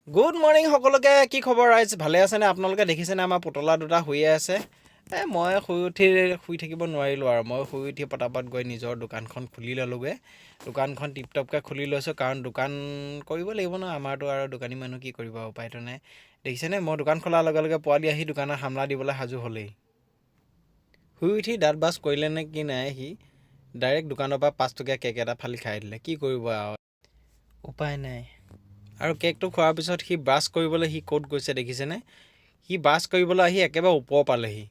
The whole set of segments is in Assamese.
গুড মৰ্ণিং সকলোকে কি খবৰ ৰাইজ ভালে আছেনে আপোনালোকে দেখিছেনে আমাৰ পুতলা দুটা শুয়ে আছে মই শুই থাকিব নোৱাৰিলোঁ আৰু মই শুই উঠি পটাপট গৈ নিজৰ দোকানখন খুলি ল'লোগৈ দোকানখন টিপটপকৈ খুলি লৈছোঁ কাৰণ দোকান কৰিব লাগিব ন আমাৰতো আৰু দোকানী মানুহ কি কৰিব উপায়তো নাই দেখিছেনে মই দোকান খোলাৰ লগে লগে পোৱালি আহি দোকানত হামলা দিবলৈ সাজু হ'লেই শুই উঠি দাঁত ব্ৰাছ কৰিলে নে কি নাই সি ডাইৰেক্ট দোকানৰ পৰা 5 টকীয়া কেক এটা ফালি খাই দিলে কি কৰিব আৰু উপায় নাই আৰু কেকটো খোৱাৰ পিছত সি ব্ৰাছ কৰিবলৈ সি ক'ত গৈছে দেখিছেনে সি ব্ৰাছ কৰিবলৈ আহি একেবাৰে ওপৰ পালেহি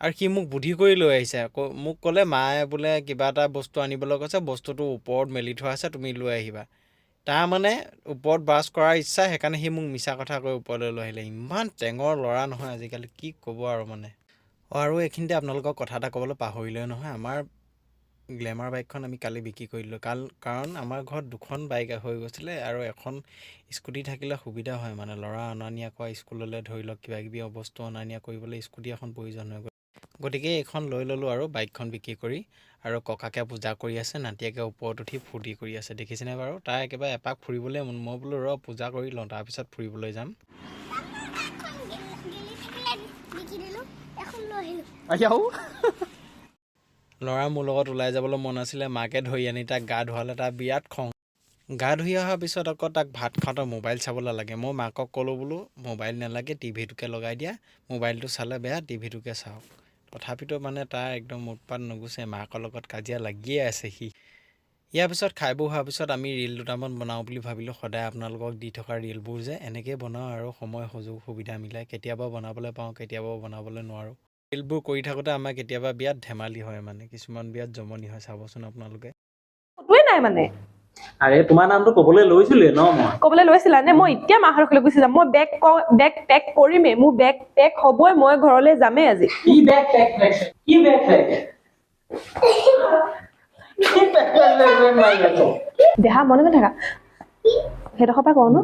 আৰু সি মোক বুদ্ধি কৰি লৈ আহিছে মোক ক'লে মায়ে বোলে কিবা এটা বস্তু আনিবলৈ কৈছে বস্তুটো ওপৰত মেলি থোৱা আছে তুমি লৈ আহিবা তাৰমানে ওপৰত ব্ৰাছ কৰাৰ ইচ্ছা সেইকাৰণে সি মোক মিছা কথা কৈ ওপৰলৈ লৈ আহিলে ইমান টেঙৰ ল'ৰা নহয় আজিকালি কি ক'ব আৰু মানে আৰু এইখিনিতে আপোনালোকক কথা এটা ক'বলৈ পাহৰিলে নহয় আমাৰ গ্লেমাৰ বাইকখন আমি কালি বিক্ৰী কৰি দিলোঁ কাৰণ আমাৰ ঘৰত 2খন বাইক হৈ গৈছিলে আৰু এখন স্কুটি থাকিলে সুবিধা হয় মানে ল'ৰা অনা নিয়া কৰা স্কুললৈ ধৰি লওক কিবাকিবি বস্তু অনা নিয়া কৰিবলৈ স্কুটি এখন প্ৰয়োজন হয় গতিকে এইখন লৈ ল'লোঁ আৰু বাইকখন বিক্ৰী কৰি আৰু ককাকে পূজা কৰি আছে নাতিয়েকে ওপৰত উঠি ফূৰ্তি কৰি আছে দেখিছেনে বাৰু তাৰ একেবাৰে এপাক ফুৰিবলৈ মই বোলো ৰ পূজা কৰি লওঁ তাৰপিছত ফুৰিবলৈ যাম ল'ৰা মোৰ লগত ওলাই যাবলৈ মন আছিলে মাকে ধৰি আনি তাক গা ধুৱালে তাৰ বিৰাট খং গা ধুই অহাৰ পিছত আকৌ তাক ভাত খাওঁতে মোবাইল চাবলৈ লাগে মই মাকক ক'লোঁ বোলো মোবাইল নালাগে টিভিটোকে লগাই দিয়া মোবাইলটো চালে বেয়া টিভিটোকে চাওক তথাপিতো মানে তাৰ একদম উৎপাত নুগুছে মাকৰ লগত কাজিয়া লাগিয়ে আছে সি ইয়াৰ পিছত খাই বৈ হোৱাৰ পিছত আমি ৰীল দুটামান বনাওঁ বুলি ভাবিলোঁ সদায় আপোনালোকক দি থকা ৰীলবোৰ যে এনেকৈ বনাওঁ আৰু সময় সুযোগ সুবিধা মিলাই কেতিয়াবা বনাবলৈ পাওঁ কেতিয়াবা বনাবলৈ নোৱাৰোঁ ৰীলবোৰ কৰি থাকোঁতে আমাৰ কেতিয়াবা বিৰাট ধেমালি হয় মানে কিছুমান বিৰাট জমনি হয় চাবচোন আপোনালোকে কতোৱে নাই মানে আৰে তোমাৰ নামটো ক'বলৈ লৈছিলে ন মই ক'বলৈ লৈছিলা নে মই এতিয়া মাহঁতৰ ঘৰলৈ গুচি যাম মই বেগ পেক কৰিমেই মোৰ বেগ পেক হ'বই মই ঘৰলৈ যামেই আজি কি বেগ পেক কি বেগ পেক দেহা মনে মনে থাকা সেইডোখৰ পৰা কওঁ ন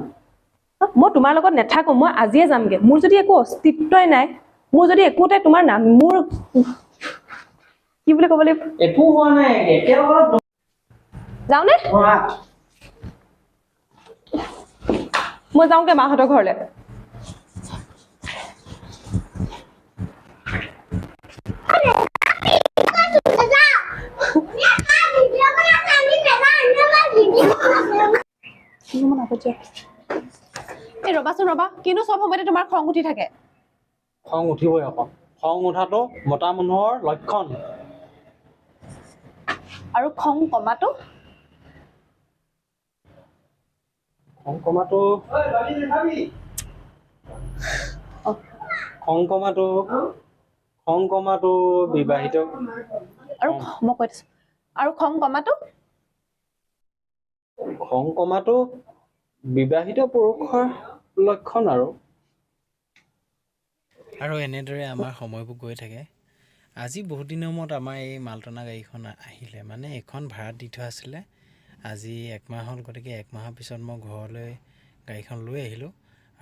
মই তোমাৰ লগত নাথাকো মই আজিয়ে যামগে মোৰ যদি একো অস্তিত্বই নাই মোৰ যদি একোতে তোমাৰ নাম মোৰ কি বুলি ক'ব লাগিব একো হোৱা নাই যাওঁনে মই যাওঁগে মাহঁতৰ ঘৰলৈ ৰবা কিনো চব সময়তে তোমাৰ খং উঠি থাকে খং উঠিবই আকৌ খং উঠাটো মতা মানুহৰ লক্ষণ আৰু খং কমাটো খং কমাটো বিবাহিত আৰু মই কৈ দিছো আৰু খং কমাটো বিবাহিত পুৰুষৰ লক্ষণ আৰু এনেদৰে আমাৰ সময়বোৰ গৈ থাকে আজি বহুত দিনৰ মূৰত আমাৰ এই মালটনা গাড়ীখন আহিলে মানে এইখন ভাড়াত দি থোৱা আছিলে আজি 1 মাহ হ'ল গতিকে 1 মাহৰ পিছত মই ঘৰলৈ গাড়ীখন লৈ আহিলোঁ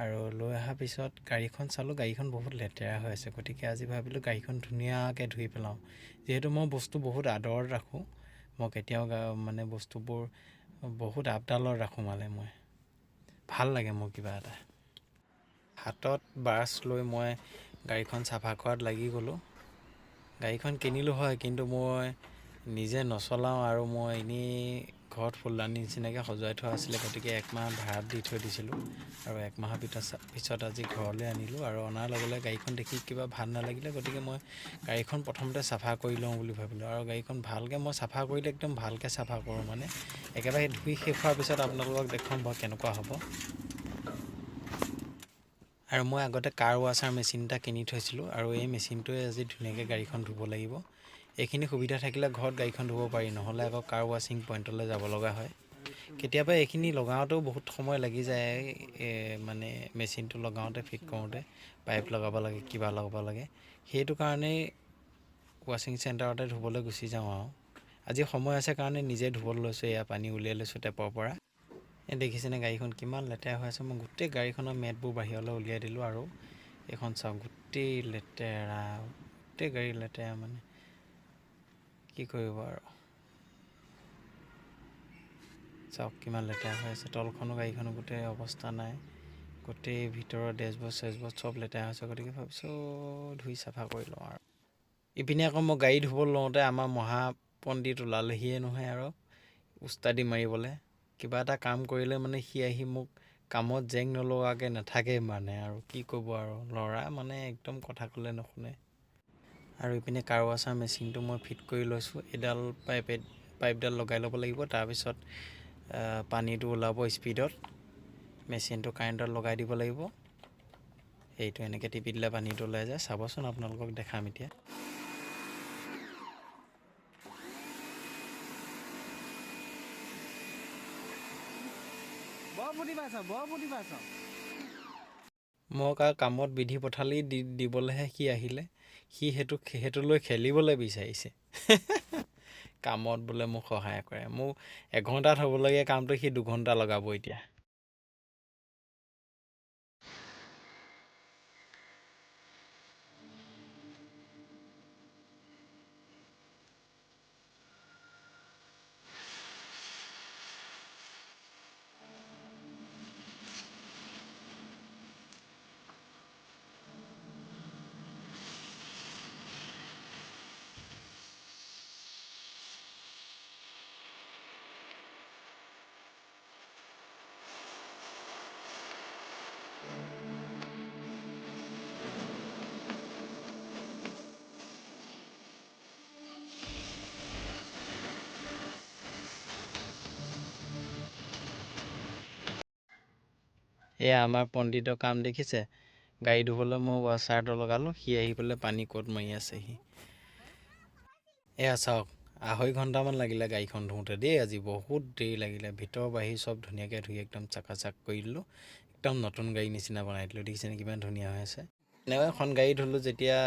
আৰু লৈ অহাৰ পিছত গাড়ীখন চালোঁ গাড়ীখন বহুত লেতেৰা হৈ আছে গতিকে আজি ভাবিলোঁ গাড়ীখন ধুনীয়াকৈ ধুই পেলাওঁ যিহেতু মই বস্তু বহুত আদৰত ৰাখোঁ মই কেতিয়াও মানে বস্তুবোৰ বহুত আপডালত ৰাখোঁ মানে মই ভাল লাগে মোৰ কিবা এটা হাতত ব্ৰাছ লৈ মই গাড়ীখন চাফা কৰাত লাগি গ'লোঁ গাড়ীখন কিনিলোঁ হয় কিন্তু মই নিজে নচলাওঁ আৰু মই এনেই ঘৰত ফুলদানি নিচিনাকৈ সজোৱাই থোৱা আছিলে গতিকে 1 মাহ ভাড়াত দি থৈ দিছিলোঁ আৰু 1 মাহৰ পিছত আজি ঘৰলৈ আনিলোঁ আৰু অনাৰ লগে লগে গাড়ীখন দেখি কিবা ভাল নালাগিলে গতিকে মই গাড়ীখন প্ৰথমতে চাফা কৰি লওঁ বুলি ভাবিলোঁ আৰু গাড়ীখন ভালকৈ মই চাফা কৰিলে একদম ভালকৈ চাফা কৰোঁ মানে একেবাৰে ধুই শেষ হোৱাৰ পিছত আপোনালোকক দেখুৱাম বাৰু কেনেকুৱা হ'ব আৰু মই আগতে কাৰ ৱাশ্বাৰ মেচিন এটা কিনি থৈছিলোঁ আৰু এই মেচিনটোৱে আজি ধুনীয়াকৈ গাড়ীখন ধুব লাগিব এইখিনি সুবিধা থাকিলে ঘৰত গাড়ীখন ধুব পাৰি নহ'লে আকৌ কাৰ ৱাশ্বিং পইণ্টলৈ যাব লগা হয় কেতিয়াবা এইখিনি লগাওঁতেও বহুত সময় লাগি যায় মানে মেচিনটো লগাওঁতে ফিট কৰোঁতে পাইপ লগাব লাগে কিবা লগাব লাগে সেইটো কাৰণেই ৱাশ্বিং চেণ্টাৰতে ধুবলৈ গুচি যাওঁ আৰু আজি সময় আছে কাৰণে নিজে ধুবলৈ লৈছোঁ এয়া পানী উলিয়াই লৈছোঁ টেপৰ পৰা দেখিছেনে গাড়ীখন কিমান লেতেৰা হৈ আছে মই গোটেই গাড়ীখনৰ মেটবোৰ বাহিৰলৈ উলিয়াই দিলোঁ আৰু এইখন চাওক গোটেই লেতেৰা গোটেই গাড়ী লেতেৰা মানে কি কৰিব আৰু চাওক কিমান লেতেৰা হৈ আছে, তলখনো গাড়ীখনো গোটেই অৱস্থা নাই, গোটেই ভিতৰৰ ডেছবৰ্ড চেছবৰ্ড চব লেতেৰা হৈছে। গতিকে ভাবিছোঁ ধুই চাফা কৰি লওঁ আৰু। ইপিনে আকৌ মই গাড়ী ধুব লওঁতে আমাৰ মহাপণ্ডিত ওলালেহিয়ে নহয় আৰু উস্তাদি মাৰিবলৈ। কিবা এটা কাম কৰিলে মানে সি আহি মোক কামত জেং নলগাকৈ নাথাকে মানে, আৰু কি ক'ব আৰু, ল'ৰা মানে একদম কথা ক'লে নুশুনে। আৰু ইপিনে কাৰ ৱাছাৰ মেচিনটো মই ফিট কৰি লৈছোঁ। এডাল পাইপডাল লগাই ল'ব লাগিব, তাৰপিছত পানীটো ওলাব স্পীডত, মেচিনটো কাৰেণ্টত লগাই দিব লাগিব। সেইটো এনেকৈ টিপি দিলে পানীটো ওলাই যায়। চাবচোন আপোনালোকক দেখাম এতিয়া। মোক আৰু কামত বিধি পথালি দিবলৈহে সি আহিলে, সি সেইটো লৈ খেলিবলৈ বিচাৰিছে। কামত বোলে মোক সহায় কৰে, মোক এঘণ্টাত হ'বলগীয়া কামটো সি 2 ঘণ্টা লগাব এতিয়া। এয়া আমাৰ পণ্ডিতৰ কাম দেখিছে, গাড়ী ধুবলৈ মই ৱাছাৰটো লগালোঁ, সি আহি পেলাই পানী ক'ত মাৰি আছেহি। এয়া চাওক, 2.5 ঘণ্টামান লাগিলে গাড়ীখন ধুওঁতে দেই, আজি বহুত দেৰি লাগিলে। ভিতৰ বাহিৰ চব ধুনীয়াকৈ ধুই একদম চাকাচাক কৰি দিলোঁ, একদম নতুন গাড়ী নিচিনা বনাই দিলোঁ। দেখিছেনে কিমান ধুনীয়া হৈ আছে। এনেকৈ এখন গাড়ী ধুলোঁ, যেতিয়া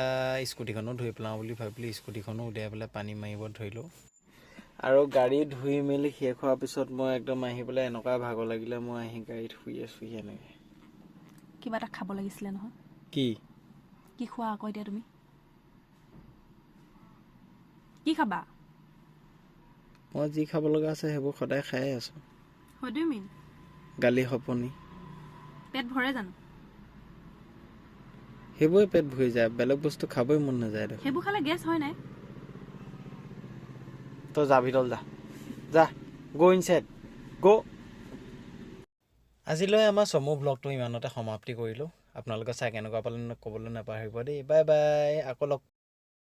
স্কুটিখনো ধুই পেলাওঁ বুলি ভাবিলোঁ, স্কুটিখনো উলিয়াই পেলাই পানী মাৰিব ধৰিলোঁ। আৰু গাড়ী ধুই মেলি শেষ হোৱাৰ পিছত মই একদম আহি পেলাই এনেকুৱা ভাগৰ লাগিলে, মই আহি গাড়ীত শুই আছোঁহি এনেকৈ। কিবা এটা খাব লাগিছিলে নহয়। কি খোৱা আকৌ এতিয়া তুমি? কি খাবা? মই যি খাব লগা আছে সেইবোৰ সদায় খায়ে আছোঁ। What do you mean? গালি সপনি পেট ভৰে জানো? সেইবোৰে পেট ভৰি যায়, বেলেগ বস্তু খাবই মন নাযায় দেখোন। সেইবোৰ খালে গেছ হয় নাই? তই যা ভিতৰত যা গো ইনচাইড গো। আজিলৈ আমাৰ চমু ব্লগটো ইমানতে সমাপ্তি কৰিলোঁ। আপোনালোকে চাই কেনেকুৱা পালে ক'বলৈ নাপাহৰিব দেই। বাই বাই, আকৌ লগ